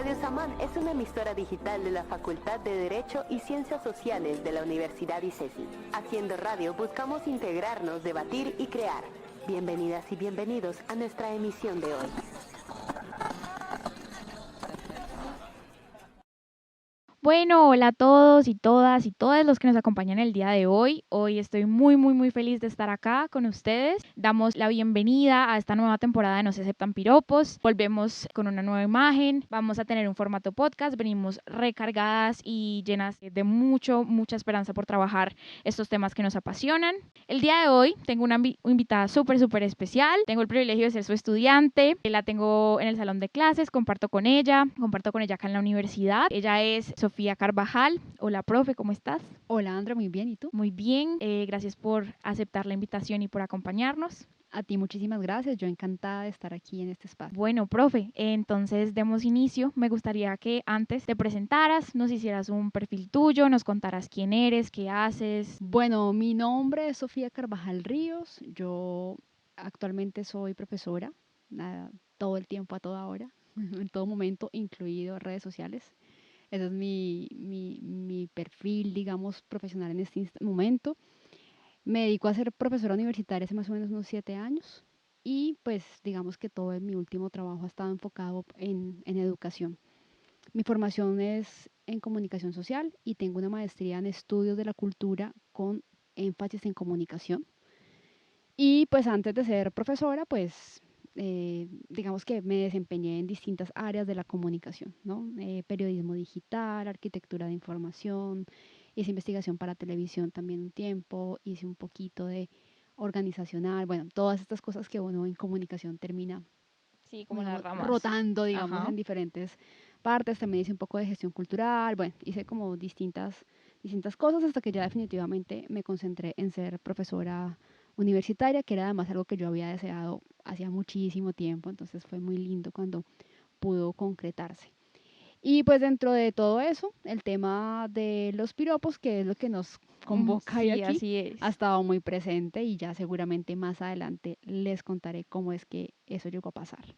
Radio Samán es una emisora digital de la Facultad de Derecho y Ciencias Sociales de la Universidad ICESI. Haciendo radio buscamos integrarnos, debatir y crear. Bienvenidas y bienvenidos a nuestra emisión de hoy. Bueno, hola a todos y todas los que nos acompañan el día de hoy. Hoy estoy muy feliz de estar acá con ustedes. Damos la bienvenida a esta nueva temporada de No se aceptan piropos. Volvemos con una nueva imagen. Vamos a tener un formato podcast. Venimos recargadas y llenas de mucha esperanza por trabajar estos temas que nos apasionan. El día de hoy tengo una invitada súper especial. Tengo el privilegio de ser su estudiante. La tengo en el salón de clases. Comparto con ella acá en la universidad. Ella es Sofía Carvajal. Hola, profe, ¿cómo estás? Hola, Andra, muy bien. ¿Y tú? Muy bien. Gracias por aceptar la invitación y por acompañarnos. A ti muchísimas gracias. Yo encantada de estar aquí en este espacio. Bueno, profe, entonces demos inicio. Me gustaría que antes te presentaras, nos hicieras un perfil tuyo, nos contaras quién eres, qué haces. Bueno, mi nombre es Sofía Carvajal Ríos. Yo actualmente soy profesora, todo el tiempo, a toda hora, en todo momento, incluido redes sociales. Ese es mi perfil, digamos, profesional en este momento. Me dedico a ser profesora universitaria hace más o menos unos 7 años y pues digamos que todo mi último trabajo ha estado enfocado en educación. Mi formación es en comunicación social y tengo una maestría en estudios de la cultura con énfasis en comunicación. Y pues antes de ser profesora, pues digamos que me desempeñé en distintas áreas de la comunicación, ¿no? Periodismo digital, arquitectura de información, hice investigación para televisión también un tiempo, hice un poquito de organizacional, bueno, todas estas cosas que uno en comunicación termina, Sí, como las digamos, ramas. rotando, digamos, Ajá. en diferentes partes. También hice un poco de gestión cultural, bueno, hice como distintas cosas hasta que ya definitivamente me concentré en ser profesora universitaria, que era además algo que yo había deseado hacía muchísimo tiempo, entonces fue muy lindo cuando pudo concretarse. Y pues dentro de todo eso, el tema de los piropos, que es lo que nos convoca hoy Sí, aquí, así es. ha estado muy presente y ya seguramente más adelante les contaré cómo es que eso llegó a pasar.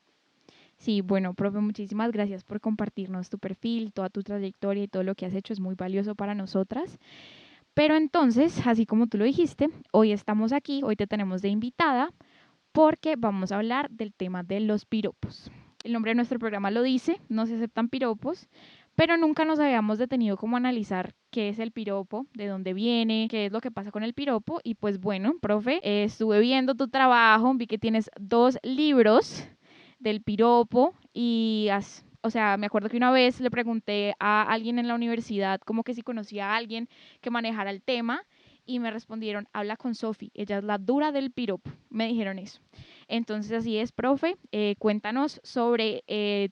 Sí, bueno, profe, muchísimas gracias por compartirnos tu perfil, toda tu trayectoria y todo lo que has hecho. Es muy valioso para nosotras. Pero entonces, así como tú lo dijiste, hoy estamos aquí, hoy te tenemos de invitada porque vamos a hablar del tema de los piropos. El nombre de nuestro programa lo dice, no se aceptan piropos, pero nunca nos habíamos detenido como a analizar qué es el piropo, de dónde viene, qué es lo que pasa con el piropo. Y pues bueno, profe, estuve viendo tu trabajo, vi que tienes 2 libros del piropo y o sea, me acuerdo que una vez le pregunté a alguien en la universidad como que si conocía a alguien que manejara el tema y me respondieron, habla con Sofi, ella es la dura del piropo, me dijeron eso. Entonces así es, profe, cuéntanos sobre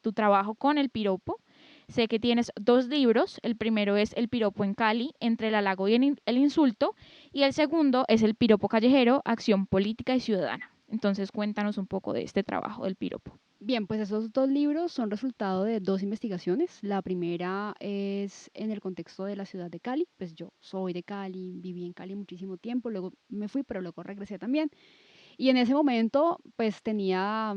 tu trabajo con el piropo. Sé que tienes 2 libros, el primero es El piropo en Cali, entre el halago y el insulto, y el segundo es El piropo callejero, acción política y ciudadana. Entonces cuéntanos un poco de este trabajo del piropo. Bien, pues esos 2 libros son resultado de 2 investigaciones. La primera es en el contexto de la ciudad de Cali. Pues yo soy de Cali, viví en Cali muchísimo tiempo, luego me fui, pero luego regresé también. Y en ese momento, pues tenía,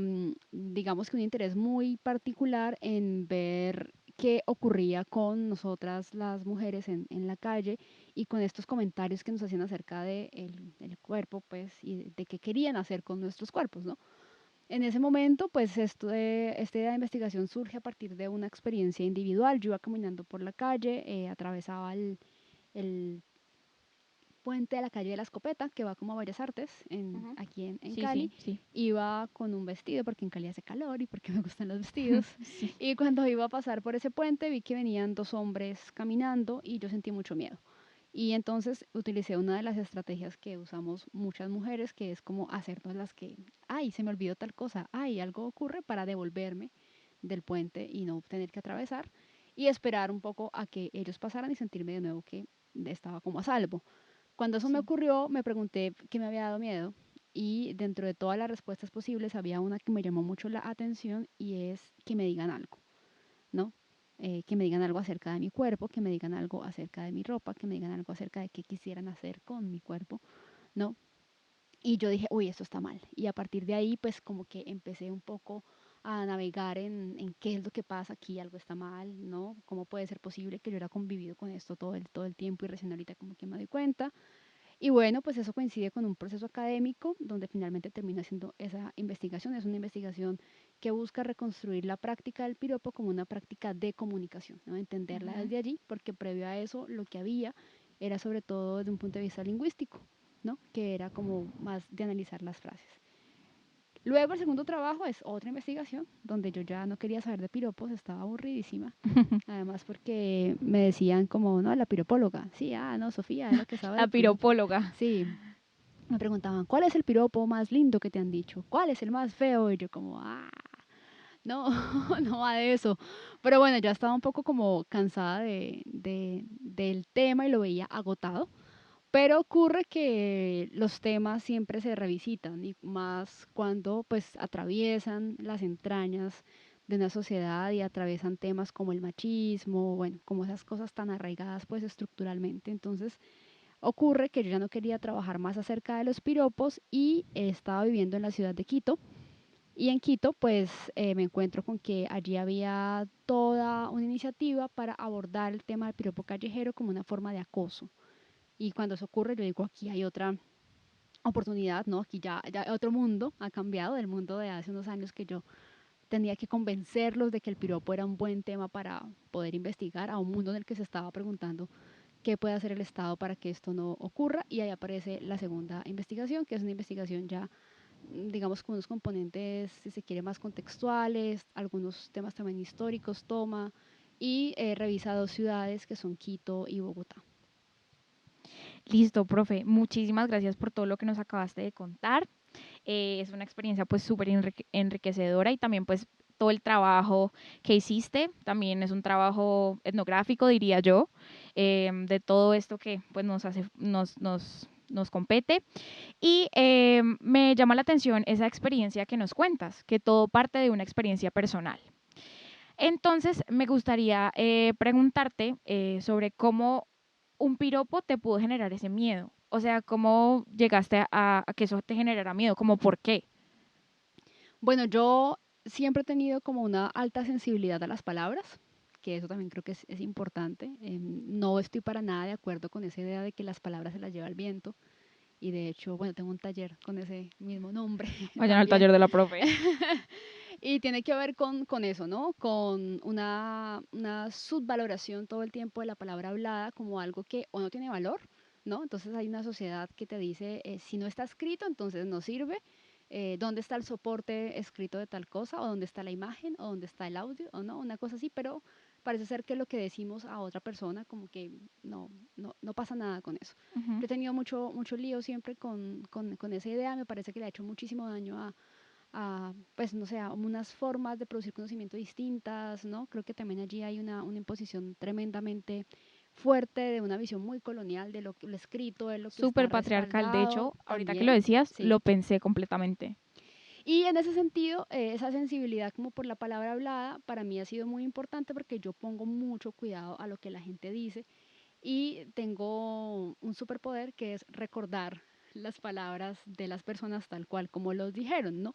digamos que un interés muy particular en ver qué ocurría con nosotras las mujeres en la calle y con estos comentarios que nos hacían acerca de el cuerpo, pues, y de qué querían hacer con nuestros cuerpos, ¿no? En ese momento, pues, esta idea de investigación surge a partir de una experiencia individual. Yo iba caminando por la calle, atravesaba el puente de la calle de la Escopeta, que va como a Bellas Artes, Ujú. aquí en Sí, Cali. sí, sí. Iba con un vestido, porque en Cali hace calor y porque me gustan los vestidos. Sí. Y cuando iba a pasar por ese puente, vi que venían 2 hombres caminando y yo sentí mucho miedo. Y entonces utilicé una de las estrategias que usamos muchas mujeres, que es como hacernos las que, ay, se me olvidó tal cosa, ay, algo ocurre, para devolverme del puente y no tener que atravesar y esperar un poco a que ellos pasaran y sentirme de nuevo que estaba como a salvo. Cuando eso me Sí. ocurrió, me pregunté qué me había dado miedo y dentro de todas las respuestas posibles había una que me llamó mucho la atención y es que me digan algo, ¿no? Que me digan algo acerca de mi cuerpo, que me digan algo acerca de mi ropa, que me digan algo acerca de qué quisieran hacer con mi cuerpo, ¿no? Y yo dije, uy, esto está mal. Y a partir de ahí, pues como que empecé un poco a navegar en qué es lo que pasa aquí, algo está mal, ¿no? ¿Cómo puede ser posible que yo hubiera convivido con esto todo el tiempo y recién ahorita como que me doy cuenta? Y bueno, pues eso coincide con un proceso académico donde finalmente termino haciendo esa investigación. Es una investigación que busca reconstruir la práctica del piropo como una práctica de comunicación, ¿no? Entenderla Ujú. desde allí, porque previo a eso lo que había era sobre todo desde un punto de vista lingüístico, ¿no? Que era como más de analizar las frases. Luego el segundo trabajo es otra investigación donde yo ya no quería saber de piropos, estaba aburridísima. Además porque me decían como, no, la piropóloga. Sí, no, Sofía, es la que sabe de La piropos. piropóloga. Sí, me preguntaban, ¿cuál es el piropo más lindo que te han dicho? ¿Cuál es el más feo? Y yo como, no, no va de eso. Pero bueno, ya estaba un poco como cansada del tema y lo veía agotado. Pero ocurre que los temas siempre se revisitan y más cuando pues atraviesan las entrañas de una sociedad y atraviesan temas como el machismo, bueno, como esas cosas tan arraigadas pues estructuralmente. Entonces ocurre que yo ya no quería trabajar más acerca de los piropos y estaba viviendo en la ciudad de Quito. Y en Quito, pues me encuentro con que allí había toda una iniciativa para abordar el tema del piropo callejero como una forma de acoso. Y cuando eso ocurre, yo digo, aquí hay otra oportunidad, ¿no? Aquí ya otro mundo ha cambiado del mundo de hace unos años que yo tenía que convencerlos de que el piropo era un buen tema para poder investigar a un mundo en el que se estaba preguntando qué puede hacer el Estado para que esto no ocurra. Y ahí aparece la segunda investigación, que es una investigación ya, digamos, con unos componentes, si se quiere, más contextuales, algunos temas también históricos toma, y revisa dos ciudades que son Quito y Bogotá. Listo, profe. Muchísimas gracias por todo lo que nos acabaste de contar. Es una experiencia pues súper enriquecedora y también pues todo el trabajo que hiciste también es un trabajo etnográfico, diría yo, de todo esto que pues nos hace, nos compete. Y me llama la atención esa experiencia que nos cuentas, que todo parte de una experiencia personal. Entonces, me gustaría preguntarte sobre cómo un piropo te pudo generar ese miedo. O sea, ¿cómo llegaste a que eso te generara miedo? ¿Cómo por qué? Bueno, yo siempre he tenido como una alta sensibilidad a las palabras, que eso también creo que es importante. No estoy para nada de acuerdo con esa idea de que las palabras se las lleva el viento. Y de hecho, bueno, tengo un taller con ese mismo nombre Vayan al también. taller de la profe. Y tiene que ver con eso, ¿no? Con una subvaloración todo el tiempo de la palabra hablada como algo que o no tiene valor, ¿no? Entonces hay una sociedad que te dice, si no está escrito, entonces no sirve. ¿Dónde está el soporte escrito de tal cosa? ¿O dónde está la imagen? ¿O dónde está el audio? ¿O no? Una cosa así, pero parece ser que lo que decimos a otra persona, como que no pasa nada con eso. Ujú. Yo he tenido mucho lío siempre con esa idea, me parece que le ha hecho muchísimo daño pues no sé, a unas formas de producir conocimiento distintas, ¿no? Creo que también allí hay una imposición tremendamente fuerte de una visión muy colonial de lo escrito, de lo que está Súper patriarcal. De respaldado hecho, ahorita que lo también, decías, sí. lo pensé completamente. Y en ese sentido, esa sensibilidad como por la palabra hablada, para mí ha sido muy importante porque yo pongo mucho cuidado a lo que la gente dice y tengo un superpoder que es recordar las palabras de las personas tal cual como los dijeron, ¿no?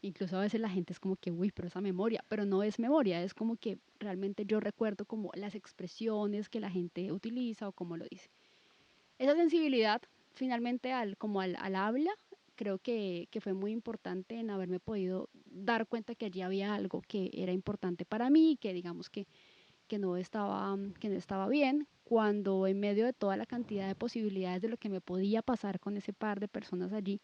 Incluso a veces la gente es como que, uy, pero esa memoria, pero no es memoria, es como que realmente yo recuerdo como las expresiones que la gente utiliza o como lo dice. Esa sensibilidad finalmente al habla, creo que fue muy importante en haberme podido dar cuenta que allí había algo que era importante para mí, que digamos que no estaba bien, cuando en medio de toda la cantidad de posibilidades de lo que me podía pasar con ese par de personas allí,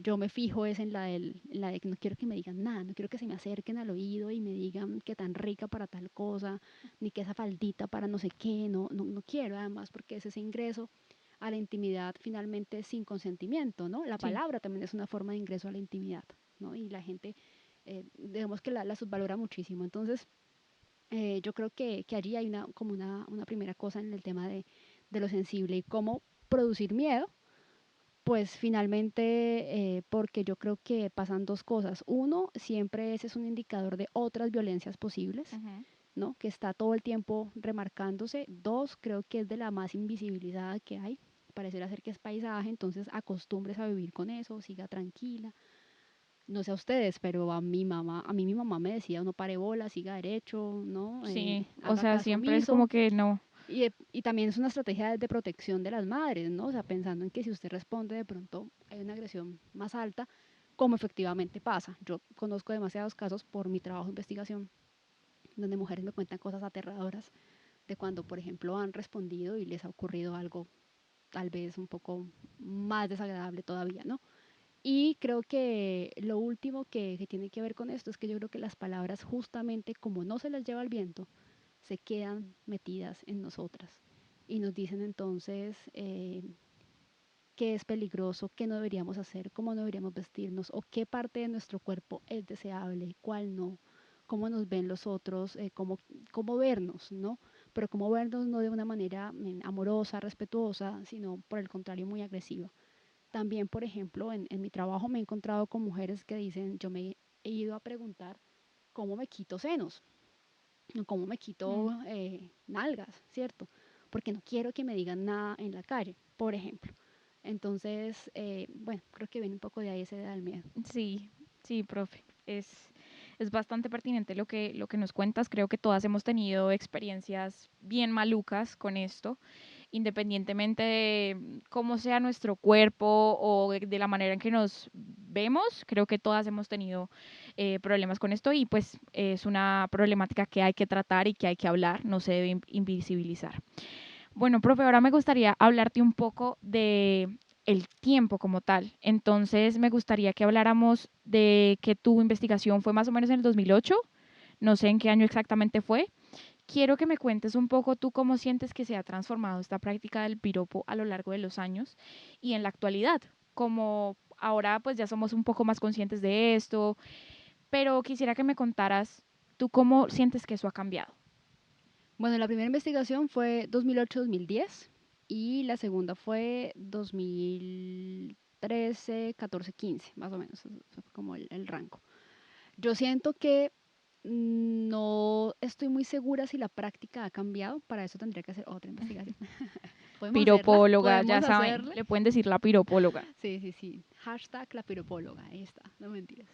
yo me fijo es en la de que no quiero que me digan nada, no quiero que se me acerquen al oído y me digan que tan rica para tal cosa, ni que esa faldita para no sé qué, no quiero además porque es ese ingreso a la intimidad finalmente sin consentimiento, ¿no? La Sí. palabra también es una forma de ingreso a la intimidad, ¿no? Y la gente, digamos que la subvalora muchísimo. Entonces, yo creo que allí hay como una primera cosa en el tema de lo sensible y cómo producir miedo pues finalmente, porque yo creo que pasan dos cosas. Uno, siempre ese es un indicador de otras violencias posibles, Ujú. ¿no? Que está todo el tiempo remarcándose. Dos, creo que es de la más invisibilizada que hay. Pareciera ser que es paisaje, entonces acostumbres a vivir con eso, siga tranquila. no sé a ustedes, pero a mí mi mamá me decía, no pare bola, siga derecho, ¿no? Sí, o Haga sea, caso siempre es como omiso. que no. Y también es una estrategia de protección de las madres, ¿no? O sea, pensando en que si usted responde de pronto hay una agresión más alta, como efectivamente pasa. Yo conozco demasiados casos por mi trabajo de investigación, donde mujeres me cuentan cosas aterradoras de cuando, por ejemplo, han respondido y les ha ocurrido algo tal vez un poco más desagradable todavía, ¿no? Y creo que lo último que tiene que ver con esto es que yo creo que las palabras justamente como no se las lleva el viento, se quedan metidas en nosotras y nos dicen entonces qué es peligroso, qué no deberíamos hacer, cómo no deberíamos vestirnos o qué parte de nuestro cuerpo es deseable, cuál no, cómo nos ven los otros, cómo vernos, ¿no? Pero cómo vernos no de una manera amorosa, respetuosa, sino por el contrario muy agresiva. También, por ejemplo, en mi trabajo me he encontrado con mujeres que dicen, yo me he ido a preguntar cómo me quito senos, o cómo me Mm. quito nalgas, ¿cierto? Porque no quiero que me digan nada en la calle, por ejemplo. Entonces, bueno, creo que viene un poco de ahí ese del miedo. Sí, sí, profe. Es bastante pertinente lo que nos cuentas. Creo que todas hemos tenido experiencias bien malucas con esto, independientemente de cómo sea nuestro cuerpo o de la manera en que nos vemos. Creo que todas hemos tenido problemas con esto y pues es una problemática que hay que tratar y que hay que hablar, no se debe invisibilizar. Bueno, profe, ahora me gustaría hablarte un poco de el tiempo como tal. Entonces, me gustaría que habláramos de que tu investigación fue más o menos en el 2008. No sé en qué año exactamente fue. Quiero que me cuentes un poco tú cómo sientes que se ha transformado esta práctica del piropo a lo largo de los años y en la actualidad. Como ahora pues ya somos un poco más conscientes de esto, pero quisiera que me contaras tú cómo sientes que eso ha cambiado. Bueno, la primera investigación fue 2008-2010 y la segunda fue 2013, 14, 15, más o menos. Eso fue como el rango. Yo siento que no estoy muy segura si la práctica ha cambiado. Para eso tendría que hacer otra investigación. ¿Podemos hacerla? Piropóloga, ya ¿Podemos saben, hacerla? le pueden decir la piropóloga. Sí, sí, sí. Hashtag la piropóloga. Ahí está. No mentiras.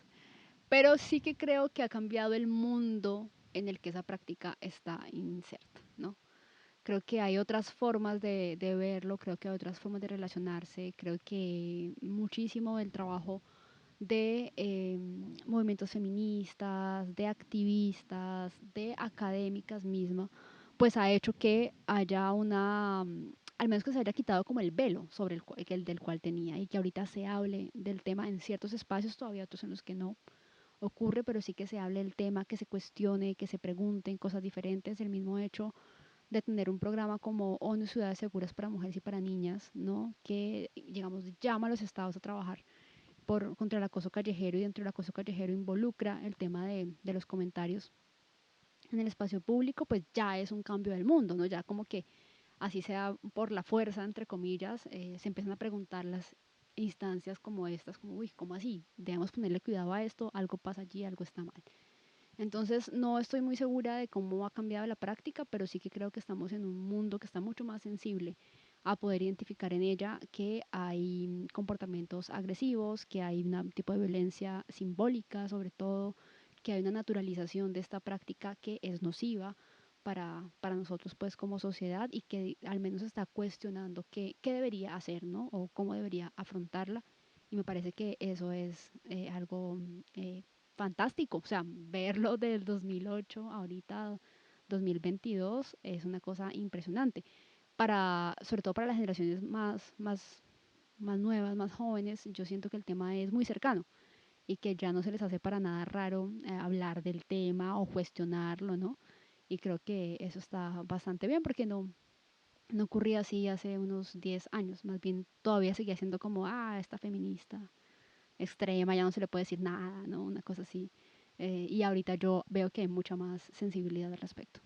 Pero sí que creo que ha cambiado el mundo en el que esa práctica está inserta, ¿no? Creo que hay otras formas de verlo, creo que hay otras formas de relacionarse, creo que muchísimo del trabajo de movimientos feministas, de activistas, de académicas mismas, pues ha hecho que haya al menos que se haya quitado como el velo sobre el del cual tenía y que ahorita se hable del tema en ciertos espacios, todavía otros en los que no ocurre, pero sí que se hable del tema, que se cuestione, que se pregunten cosas diferentes, el mismo hecho de tener un programa como ONU Ciudades Seguras para Mujeres y para Niñas, ¿no? Que, digamos, llama a los estados a trabajar contra el acoso callejero y dentro del acoso callejero involucra el tema de los comentarios en el espacio público, pues ya es un cambio del mundo, ¿no? Ya como que así sea por la fuerza, entre comillas, se empiezan a preguntar las instancias como estas, como, uy, ¿cómo así? Debemos ponerle cuidado a esto, algo pasa allí, algo está mal. Entonces, no estoy muy segura de cómo ha cambiado la práctica, pero sí que creo que estamos en un mundo que está mucho más sensible a poder identificar en ella que hay comportamientos agresivos, que hay un tipo de violencia simbólica, sobre todo, que hay una naturalización de esta práctica que es nociva para nosotros pues como sociedad y que al menos está cuestionando qué debería hacer, ¿no? O cómo debería afrontarla. Y me parece que eso es algo fantástico. O sea, verlo del 2008 ahorita 2022 es una cosa impresionante. Sobre todo para las generaciones más nuevas, más jóvenes, yo siento que el tema es muy cercano y que ya no se les hace para nada raro hablar del tema o cuestionarlo, ¿no? Y creo que eso está bastante bien porque no ocurría así hace unos 10 años, más bien todavía seguía siendo como, esta feminista extrema, ya no se le puede decir nada, ¿no? Una cosa así. Y ahorita yo veo que hay mucha más sensibilidad al respecto.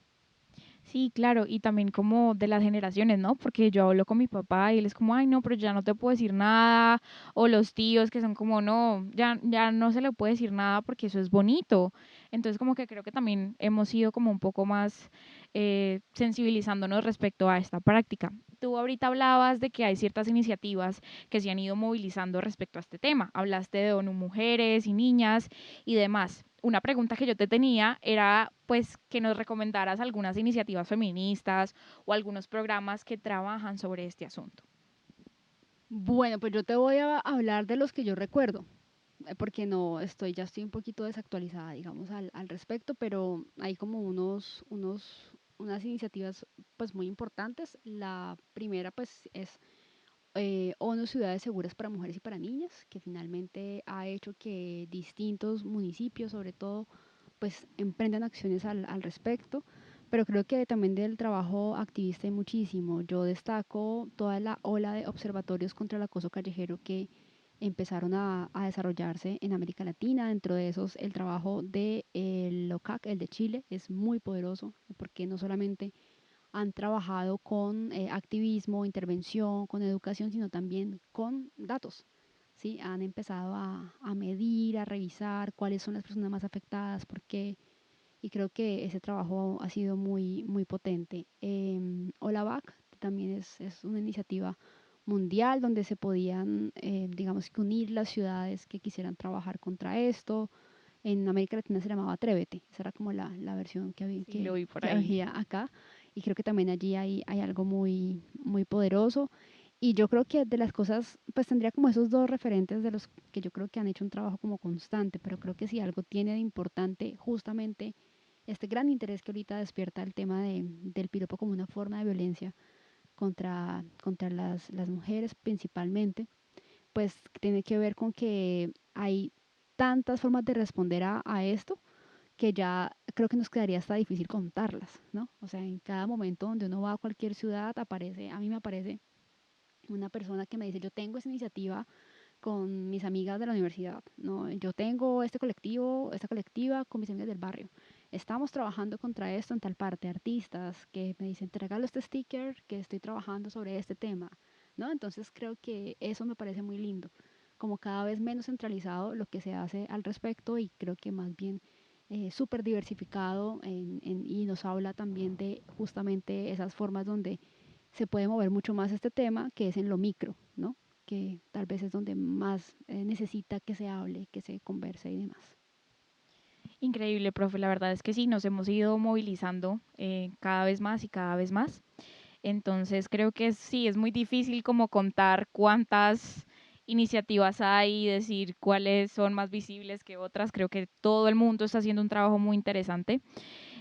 Sí, claro, y también como de las generaciones, ¿no? Porque yo hablo con mi papá y él es como, ay, no, pero ya no te puedo decir nada, o los tíos que son como, no, ya no se le puede decir nada porque eso es bonito. Entonces como que creo que también hemos sido como un poco más sensibilizándonos respecto a esta práctica. Tú ahorita hablabas de que hay ciertas iniciativas que se han ido movilizando respecto a este tema. Hablaste de ONU Mujeres y Niñas y demás. Una pregunta que yo te tenía era, pues, que nos recomendaras algunas iniciativas feministas o algunos programas que trabajan sobre este asunto. Bueno, pues yo te voy a hablar de los que yo recuerdo, porque ya estoy un poquito desactualizada, digamos, al respecto, pero hay como unas iniciativas pues muy importantes. La primera pues es ONU Ciudades Seguras para Mujeres y para Niñas, que finalmente ha hecho que distintos municipios, sobre todo, pues emprendan acciones al respecto. Pero creo que también del trabajo activista hay muchísimo. Yo destaco toda la ola de observatorios contra el acoso callejero que empezaron a desarrollarse en América Latina. Dentro de esos, el trabajo de el OCAC, el de Chile, es muy poderoso, porque no solamente han trabajado con activismo, intervención, con educación, sino también con datos. ¿Sí? Han empezado a medir, a revisar cuáles son las personas más afectadas, por qué, y creo que ese trabajo ha sido muy, muy potente. Olabac también es una iniciativa mundial donde se podían, digamos que unir las ciudades que quisieran trabajar contra esto. En América Latina se llamaba Atrévete, esa era como la versión Sí, lo vi por que ahí. había acá, y creo que también allí hay algo muy, muy poderoso. Y yo creo que de las cosas, pues tendría como esos dos referentes de los que yo creo que han hecho un trabajo como constante, pero creo que si algo tiene de importante justamente este gran interés que ahorita despierta el tema del piropo como una forma de violencia contra las mujeres principalmente, pues tiene que ver con que hay tantas formas de responder a esto que ya creo que nos quedaría hasta difícil contarlas, ¿no? O sea, en cada momento donde uno va a cualquier ciudad, a mí me aparece una persona que me dice, yo tengo esa iniciativa con mis amigas de la universidad, ¿no? Yo tengo este colectivo, esta colectiva con mis amigas del barrio. Estamos trabajando contra esto en tal parte, artistas que me dicen, te regalo este sticker que estoy trabajando sobre este tema, ¿no? Entonces creo que eso me parece muy lindo, como cada vez menos centralizado lo que se hace al respecto, y creo que más bien súper diversificado y nos habla también de justamente esas formas donde se puede mover mucho más este tema, que es en lo micro, ¿no? Que tal vez es donde más necesita que se hable, que se converse y demás. Increíble, profe. La verdad es que sí, nos hemos ido movilizando cada vez más y cada vez más. Entonces creo que sí, es muy difícil como contar cuántas iniciativas hay y decir cuáles son más visibles que otras. Creo que todo el mundo está haciendo un trabajo muy interesante.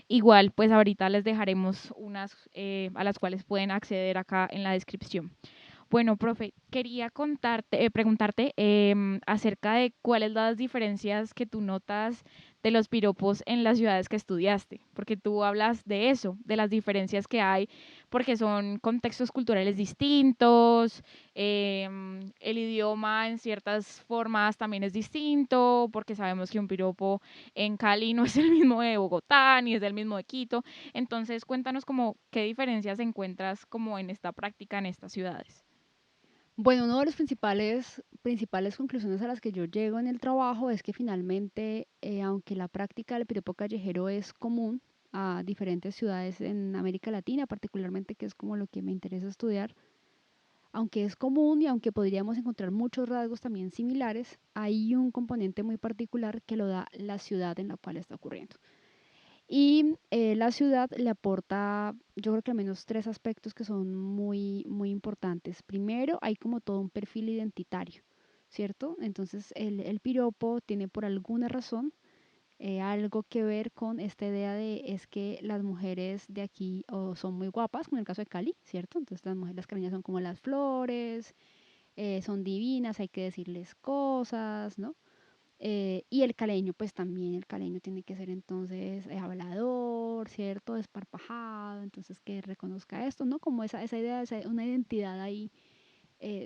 Igual, pues ahorita les dejaremos unas a las cuales pueden acceder acá en la descripción. Bueno, profe, quería preguntarte acerca de cuáles las diferencias que tú notas de los piropos en las ciudades que estudiaste, porque tú hablas de eso, de las diferencias que hay, porque son contextos culturales distintos, el idioma en ciertas formas también es distinto, porque sabemos que un piropo en Cali no es el mismo de Bogotá, ni es el mismo de Quito. Entonces, cuéntanos como qué diferencias encuentras como en esta práctica en estas ciudades. Bueno, una de las principales conclusiones a las que yo llego en el trabajo es que finalmente, aunque la práctica del piropo callejero es común a diferentes ciudades en América Latina, particularmente, que es como lo que me interesa estudiar, aunque es común y aunque podríamos encontrar muchos rasgos también similares, hay un componente muy particular que lo da la ciudad en la cual está ocurriendo. Y la ciudad le aporta, yo creo que al menos tres aspectos que son muy, muy importantes. Primero, hay como todo un perfil identitario, ¿cierto? Entonces, el piropo tiene por alguna razón algo que ver con esta idea de es que las mujeres de aquí o son muy guapas, como en el caso de Cali, ¿cierto? Entonces, las mujeres caleñas son como las flores, son divinas, hay que decirles cosas, ¿no? Y el caleño, pues también el caleño tiene que ser entonces hablador, ¿cierto? Desparpajado, entonces que reconozca esto, ¿no? Como esa idea, una identidad ahí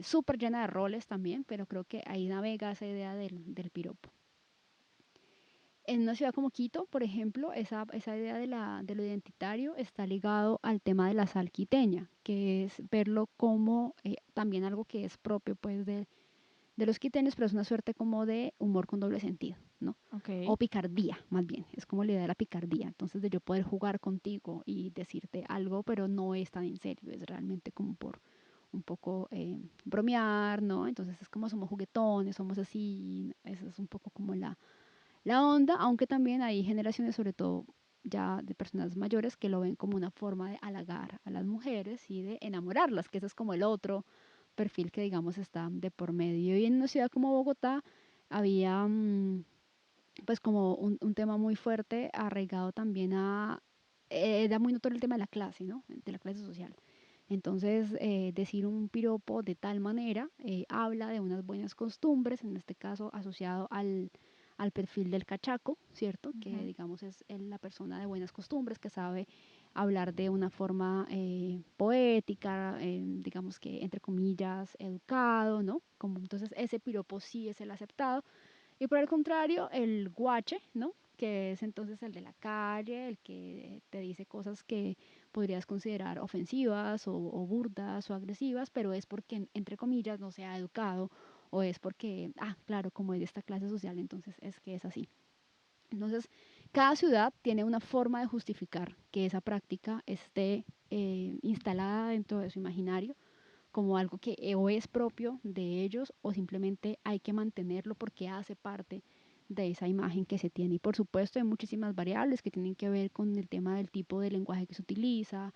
súper llena de roles también, pero creo que ahí navega esa idea del piropo. En una ciudad como Quito, por ejemplo, esa idea de lo identitario está ligado al tema de la salquiteña, que es verlo como también algo que es propio pues de los quiteños, pero es una suerte como de humor con doble sentido. ¿no? Ok. O picardía, más bien, es como la idea de la picardía, entonces de yo poder jugar contigo y decirte algo, pero no es tan en serio, es realmente como por un poco bromear, ¿no? Entonces es como somos juguetones, somos así, esa es un poco como la onda, aunque también hay generaciones, sobre todo ya de personas mayores, que lo ven como una forma de halagar a las mujeres y de enamorarlas, que ese es como el otro perfil que digamos está de por medio. Y en una ciudad como Bogotá había pues como un tema muy fuerte arraigado también a, era muy notorio el tema de la clase, ¿no? De la clase social. Entonces, decir un piropo de tal manera habla de unas buenas costumbres, en este caso asociado al perfil del cachaco, ¿cierto? Que Ujú. digamos es la persona de buenas costumbres, que sabe hablar de una forma poética, digamos que entre comillas, educado, ¿no? Como, entonces ese piropo sí es el aceptado. Y por el contrario, el guache, ¿no? Que es entonces el de la calle, el que te dice cosas que podrías considerar ofensivas o burdas o agresivas, pero es porque, entre comillas, no se ha educado o es porque, claro, como es de esta clase social, entonces es que es así. Entonces, cada ciudad tiene una forma de justificar que esa práctica esté instalada dentro de su imaginario como algo que o es propio de ellos o simplemente hay que mantenerlo porque hace parte de esa imagen que se tiene. Y por supuesto hay muchísimas variables que tienen que ver con el tema del tipo de lenguaje que se utiliza,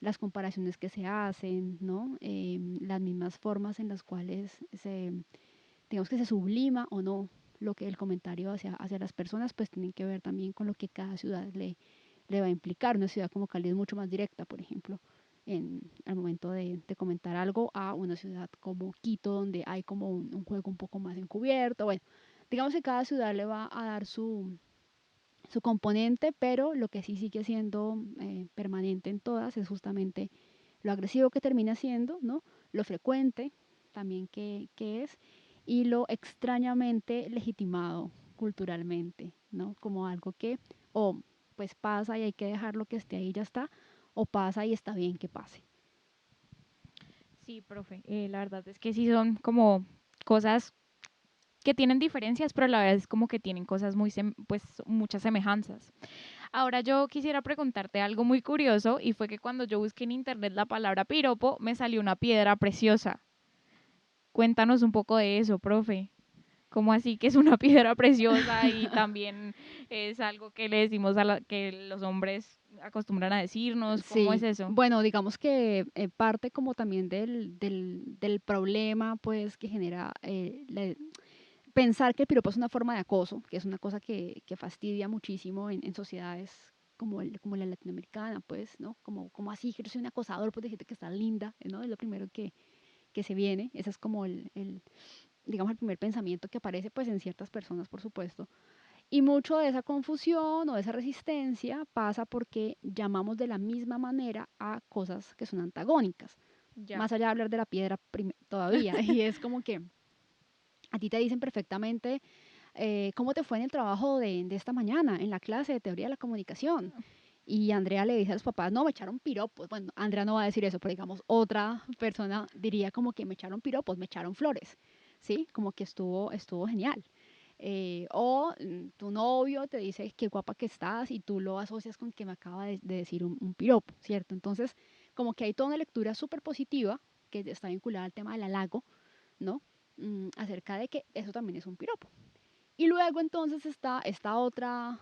las comparaciones que se hacen, ¿no? Las mismas formas en las cuales digamos que se sublima o no lo que el comentario hacia las personas, pues tienen que ver también con lo que cada ciudad le va a implicar. Una ciudad como Cali es mucho más directa, por ejemplo, al momento de comentar algo, a una ciudad como Quito, donde hay como un juego un poco más encubierto. Bueno, digamos que cada ciudad le va a dar su componente, pero lo que sí sigue siendo permanente en todas es justamente lo agresivo que termina siendo, ¿no? Lo frecuente también que es, y lo extrañamente legitimado culturalmente, ¿no? Como algo que o pues pasa y hay que dejarlo que esté ahí y ya está, o pasa y está bien que pase. Sí, profe, la verdad es que sí son como cosas que tienen diferencias, pero a la vez es como que tienen cosas muy, pues muchas semejanzas. Ahora yo quisiera preguntarte algo muy curioso y fue que cuando yo busqué en internet la palabra piropo me salió una piedra preciosa. Cuéntanos un poco de eso, profe. ¿Cómo así que es una piedra preciosa y también es algo que le decimos que los hombres acostumbran a decirnos? ¿Cómo es Sí, eso? bueno, digamos que parte como también del problema pues que genera pensar que el piropo es una forma de acoso, que es una cosa que fastidia muchísimo en sociedades como la latinoamericana, pues, ¿no? Como así, que yo soy un acosador, pues, de gente que está linda, ¿no? Es lo primero que se viene, ese es como digamos, el primer pensamiento que aparece, pues, en ciertas personas, por supuesto. Y mucho de esa confusión o de esa resistencia pasa porque llamamos de la misma manera a cosas que son antagónicas, Ya. más allá de hablar de la piedra todavía, y es como que a ti te dicen perfectamente cómo te fue en el trabajo de esta mañana, en la clase de teoría de la comunicación. Y Andrea le dice a los papás, no, me echaron piropos. Bueno, Andrea no va a decir eso, pero digamos, otra persona diría como que me echaron piropos, me echaron flores, ¿sí? Como que estuvo genial. Tu novio te dice qué guapa que estás y tú lo asocias con que me acaba de decir un piropo, ¿cierto? Entonces, como que hay toda una lectura súper positiva que está vinculada al tema del halago, ¿no? Acerca de que eso también es un piropo. Y luego entonces está esta otra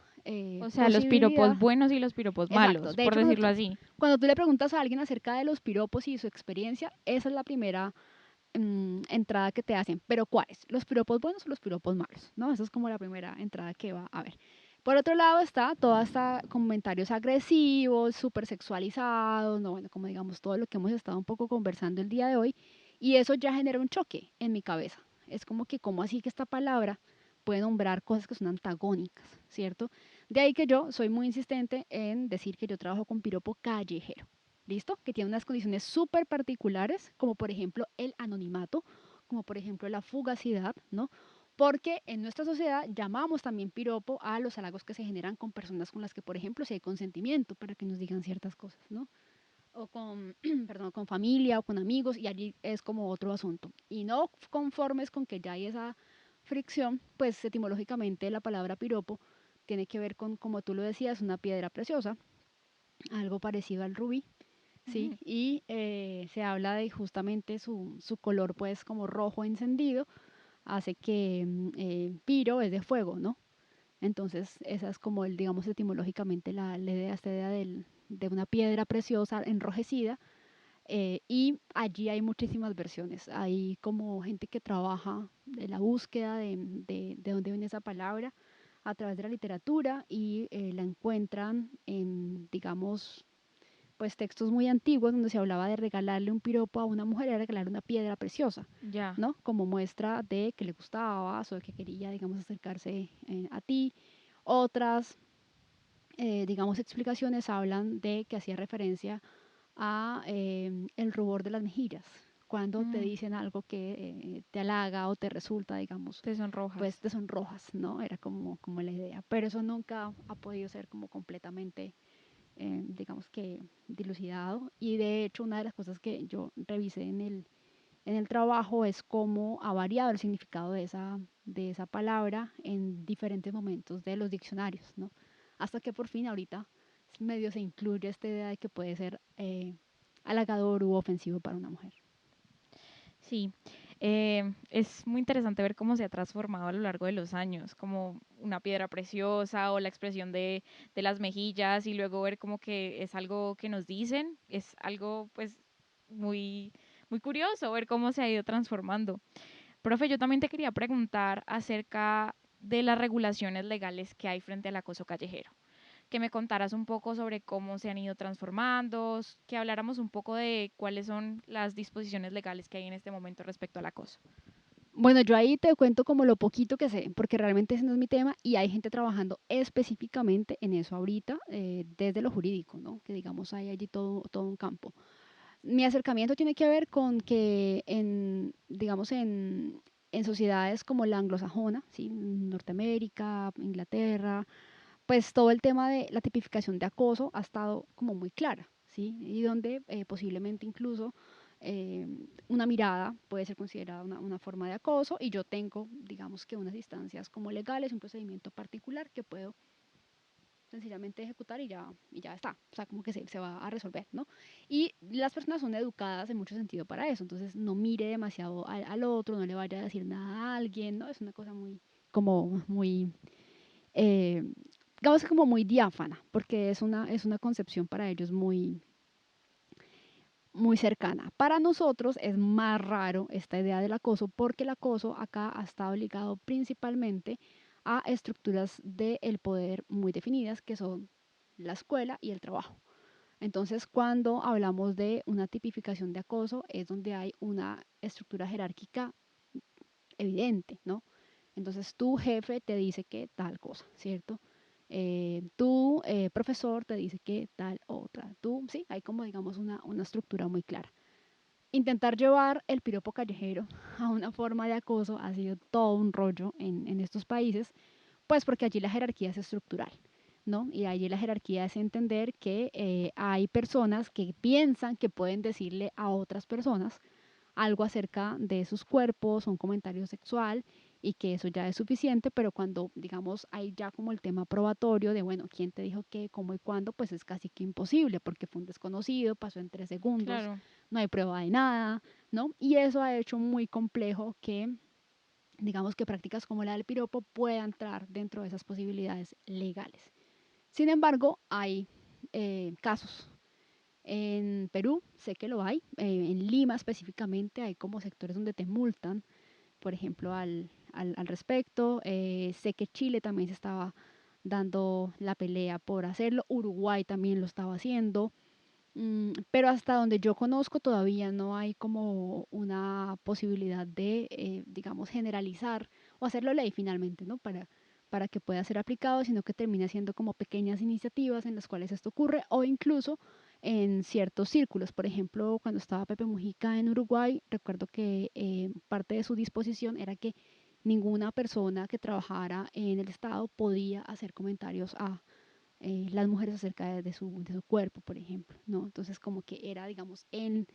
O sea, los piropos posibilidad. buenos y los piropos Exacto. malos, De por hecho, decirlo así. cuando tú le preguntas a alguien acerca de los piropos y su experiencia, esa es la primera entrada que te hacen. Pero ¿cuáles? ¿Los piropos buenos o los piropos malos? ¿No? Esa es como la primera entrada que va a ver. Por otro lado está toda esta comentarios agresivos, súper sexualizados, no, bueno, como digamos todo lo que hemos estado un poco conversando el día de hoy, y eso ya genera un choque en mi cabeza. Es como que, ¿cómo así que esta palabra puede nombrar cosas que son antagónicas, ¿cierto? De ahí que yo soy muy insistente en decir que yo trabajo con piropo callejero. ¿Listo? Que tiene unas condiciones súper particulares, como por ejemplo el anonimato, como por ejemplo la fugacidad, ¿no? Porque en nuestra sociedad llamamos también piropo a los halagos que se generan con personas con las que, por ejemplo, si hay consentimiento para que nos digan ciertas cosas, ¿no? O con, perdón, con familia o con amigos, y allí es como otro asunto. Y no conformes con que ya hay esa fricción, pues etimológicamente la palabra piropo tiene que ver con, como tú lo decías, una piedra preciosa, algo parecido al rubí, ¿sí? Ujú. Y se habla de justamente su color, pues como rojo encendido, hace que piro es de fuego, ¿no? Entonces, esa es como, digamos, etimológicamente la idea, esta idea de una piedra preciosa enrojecida. Y allí hay muchísimas versiones. Hay como gente que trabaja de la búsqueda de dónde viene esa palabra a través de la literatura y la encuentran en, digamos, pues textos muy antiguos donde se hablaba de regalarle un piropo a una mujer, era regalarle una piedra preciosa, Ya. ¿no? Como muestra de que le gustabas o de que quería, digamos, acercarse a ti. Otras, digamos, explicaciones hablan de que hacía referencia a el rubor de las mejillas, cuando te Mm, dicen algo que te halaga o te resulta, digamos, te sonrojas. pues te sonrojas, ¿no? Era como la idea, pero eso nunca ha podido ser como completamente, digamos que dilucidado, y de hecho una de las cosas que yo revisé en el trabajo es cómo ha variado el significado de esa palabra en diferentes momentos de los diccionarios, ¿no? Hasta que por fin ahorita medio se incluye esta idea de que puede ser halagador u ofensivo para una mujer. Sí, es muy interesante ver cómo se ha transformado a lo largo de los años, como una piedra preciosa o la expresión de las mejillas y luego ver como que es algo que nos dicen, es algo pues muy, muy curioso ver cómo se ha ido transformando. Profe, yo también te quería preguntar acerca de las regulaciones legales que hay frente al acoso callejero, que me contaras un poco sobre cómo se han ido transformando, que habláramos un poco de cuáles son las disposiciones legales que hay en este momento respecto al acoso. Bueno, yo ahí te cuento como lo poquito que sé, porque realmente ese no es mi tema y hay gente trabajando específicamente en eso ahorita, desde lo jurídico, ¿no? Que digamos hay allí todo un campo. Mi acercamiento tiene que ver con que digamos, en sociedades como la anglosajona, ¿sí? Norteamérica, Inglaterra, pues todo el tema de la tipificación de acoso ha estado como muy clara, ¿sí? Y donde posiblemente incluso eh, una mirada puede ser considerada una forma de acoso y yo tengo, digamos que unas instancias como legales, un procedimiento particular que puedo sencillamente ejecutar y ya está, o sea, como que se va a resolver, ¿no? Y las personas son educadas en mucho sentido para eso, entonces no mire demasiado al otro, no le vaya a decir nada a alguien, ¿no? Es una cosa como muy, eh, digamos que como muy diáfana, porque es una concepción para ellos muy cercana. Para nosotros es más raro esta idea del acoso porque el acoso acá ha estado ligado principalmente a estructuras del poder muy definidas que son la escuela y el trabajo. Entonces, cuando hablamos de una tipificación de acoso es donde hay una estructura jerárquica evidente, ¿no? Entonces, tu jefe te dice que tal cosa, ¿cierto? Tu profesor te dice que tal otra. Tú, sí, hay como, digamos, una estructura muy clara. Intentar llevar el piropo callejero a una forma de acoso ha sido todo un rollo en estos países, pues porque allí la jerarquía es estructural, ¿no? Y allí la jerarquía es entender que hay personas que piensan que pueden decirle a otras personas algo acerca de sus cuerpos, un comentario sexual y que eso ya es suficiente, pero cuando digamos hay ya como el tema probatorio de, bueno, quién te dijo qué, cómo y cuándo, pues es casi que imposible porque fue un desconocido, pasó en 3 segundos, Claro, no hay prueba de nada, ¿no? Y eso ha hecho muy complejo que, digamos que prácticas como la del piropo puedan entrar dentro de esas posibilidades legales. Sin embargo, hay casos en Perú sé que lo hay, en Lima específicamente hay como sectores donde te multan, por ejemplo, al respecto. Sé que Chile también se estaba dando la pelea por hacerlo, Uruguay también lo estaba haciendo, pero hasta donde yo conozco todavía no hay como una posibilidad de, digamos, generalizar o hacerlo ley finalmente, ¿no? Para que pueda ser aplicado, sino que termina siendo como pequeñas iniciativas en las cuales esto ocurre o incluso en ciertos círculos. Por ejemplo, cuando estaba Pepe Mujica en Uruguay, recuerdo que parte de su disposición era que ninguna persona que trabajara en el Estado podía hacer comentarios a las mujeres acerca de su cuerpo, por ejemplo, ¿no? Entonces, como que era, digamos, en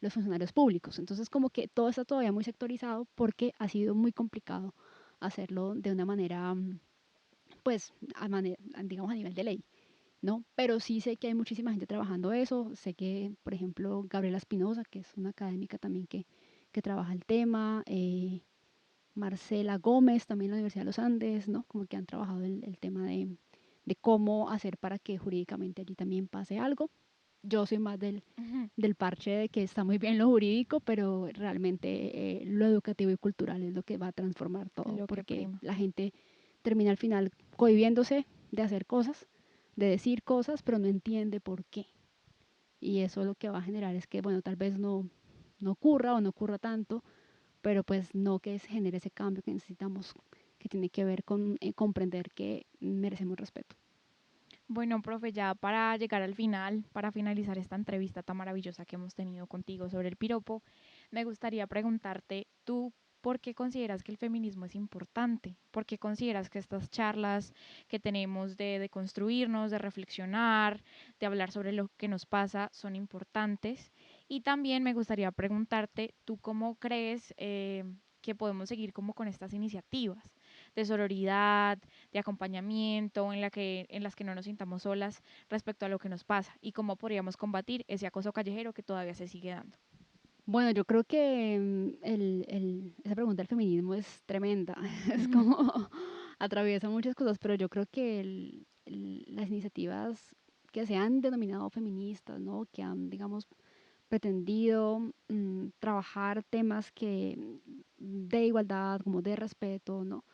los funcionarios públicos. Entonces, como que todo está todavía muy sectorizado porque ha sido muy complicado hacerlo de una manera, pues, digamos a nivel de ley, ¿no? Pero sí sé que hay muchísima gente trabajando eso. Sé que, por ejemplo, Gabriela Espinosa, que es una académica también que trabaja el tema, Marcela Gómez, también en la Universidad de los Andes, ¿no? Como que han trabajado el tema de cómo hacer para que jurídicamente allí también pase algo. Yo soy más Ujú. del parche de que está muy bien lo jurídico, pero realmente lo educativo y cultural es lo que va a transformar todo, Lo que porque prima. la gente termina al final cohibiéndose de hacer cosas, de decir cosas, pero no entiende por qué. Y eso lo que va a generar es que, bueno, tal vez no ocurra o no ocurra tanto, pero pues no que se genere ese cambio que necesitamos, que tiene que ver con comprender que merecemos respeto. Bueno, profe, ya para llegar al final, para finalizar esta entrevista tan maravillosa que hemos tenido contigo sobre el piropo, me gustaría preguntarte, ¿tú por qué consideras que el feminismo es importante? ¿Por qué consideras que estas charlas que tenemos de construirnos, de reflexionar, de hablar sobre lo que nos pasa son importantes? Y también me gustaría preguntarte, ¿tú cómo crees que podemos seguir como con estas iniciativas de sororidad, de acompañamiento, en las que no nos sintamos solas respecto a lo que nos pasa y cómo podríamos combatir ese acoso callejero que todavía se sigue dando? Bueno, yo creo que esa pregunta del feminismo es tremenda. Es Ujú. como atraviesa muchas cosas, pero yo creo que las iniciativas que se han denominado feministas, ¿no? Que han, digamos, pretendido trabajar temas de igualdad, como de respeto, ¿no?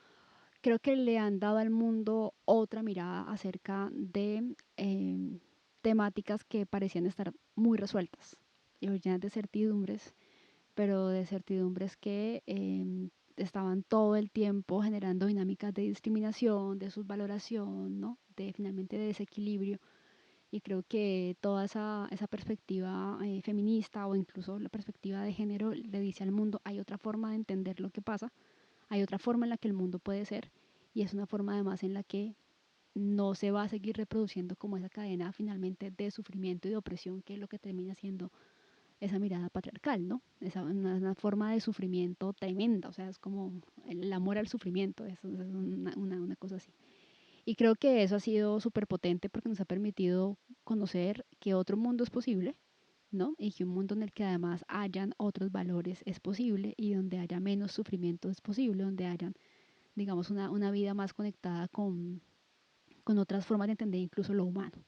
Creo que le han dado al mundo otra mirada acerca de temáticas que parecían estar muy resueltas y llenas de certidumbres, pero de certidumbres que estaban todo el tiempo generando dinámicas de discriminación, de subvaloración, ¿no? De finalmente de desequilibrio. Y creo que toda esa perspectiva feminista o incluso la perspectiva de género le dice al mundo, hay otra forma de entender lo que pasa, hay otra forma en la que el mundo puede ser, y es una forma además en la que no se va a seguir reproduciendo como esa cadena finalmente de sufrimiento y de opresión, que es lo que termina siendo esa mirada patriarcal, ¿no? Una forma de sufrimiento tremenda, o sea, es como el amor al sufrimiento, es una cosa así. Y creo que eso ha sido súper potente porque nos ha permitido conocer que otro mundo es posible, ¿no? Y que un mundo en el que además hayan otros valores es posible y donde haya menos sufrimiento es posible, donde hayan, digamos, una vida más conectada con otras formas de entender incluso lo humano.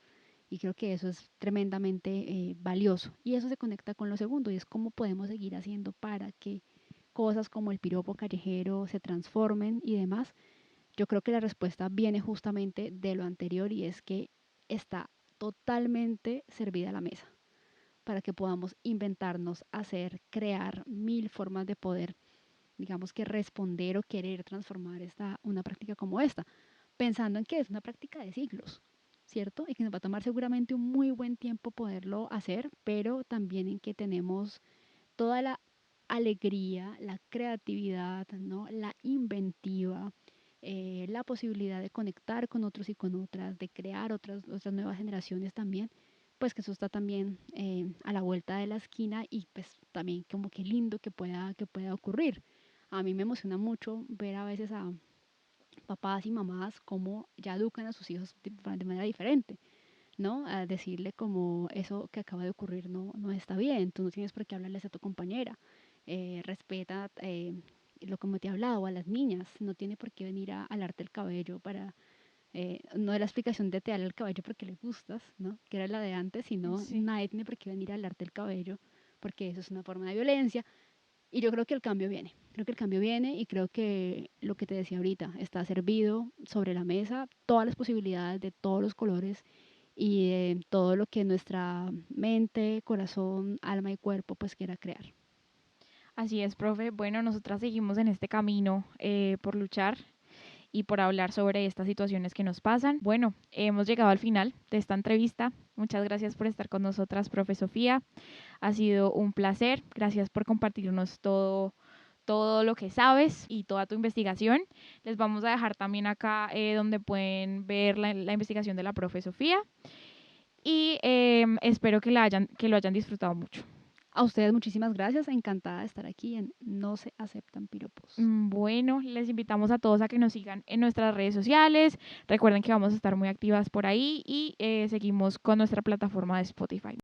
Y creo que eso es tremendamente valioso. Y eso se conecta con lo segundo, y es cómo podemos seguir haciendo para que cosas como el piropo callejero se transformen y demás. Yo creo que la respuesta viene justamente de lo anterior y es que está totalmente servida la mesa para que podamos inventarnos, hacer, crear mil formas de poder, digamos que responder o querer transformar una práctica como esta, pensando en que es una práctica de siglos, ¿cierto? Y que nos va a tomar seguramente un muy buen tiempo poderlo hacer, pero también en que tenemos toda la alegría, la creatividad, ¿no? La inventiva, la posibilidad de conectar con otros y con otras, de crear otras nuevas generaciones también, pues que eso está también a la vuelta de la esquina y pues también como que lindo que pueda ocurrir. A mí me emociona mucho ver a veces a papás y mamás cómo ya educan a sus hijos de manera diferente, ¿no? A decirle como eso que acaba de ocurrir no está bien, tú no tienes por qué hablarles a tu compañera, respeta lo como te he hablado, a las niñas, no tiene por qué venir a alarte el cabello no de la explicación de te ala el cabello porque le gustas, ¿no? Que era la de antes, sino Sí. nadie tiene por qué venir a alarte el cabello porque eso es una forma de violencia. Y yo creo que el cambio viene, creo que el cambio viene y creo que lo que te decía ahorita, está servido sobre la mesa todas las posibilidades de todos los colores y de todo lo que nuestra mente, corazón, alma y cuerpo pues quiera crear. Así es, profe. Bueno, nosotras seguimos en este camino por luchar y por hablar sobre estas situaciones que nos pasan. Bueno, hemos llegado al final de esta entrevista. Muchas gracias por estar con nosotras, profe Sofía. Ha sido un placer. Gracias por compartirnos todo lo que sabes y toda tu investigación. Les vamos a dejar también acá donde pueden ver la investigación de la profe Sofía y espero que lo hayan disfrutado mucho. A ustedes muchísimas gracias, encantada de estar aquí en No se aceptan piropos. Bueno, les invitamos a todos a que nos sigan en nuestras redes sociales. Recuerden que vamos a estar muy activas por ahí y seguimos con nuestra plataforma de Spotify.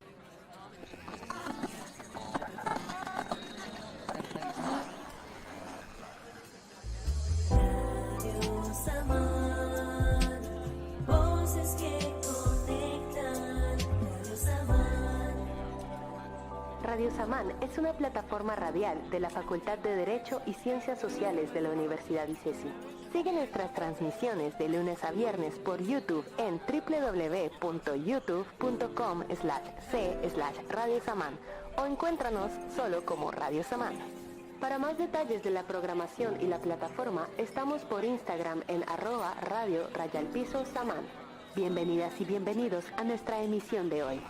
Radio Samán, voces que conectan. Radio Samán. Radio Samán es una plataforma radial de la Facultad de Derecho y Ciencias Sociales de la Universidad ICESI. Sigue nuestras transmisiones de lunes a viernes por YouTube en www.youtube.com/c/Radio Samán o encuéntranos solo como Radio Samán. Para más detalles de la programación y la plataforma, estamos por Instagram en @radio_samán. Bienvenidas y bienvenidos a nuestra emisión de hoy.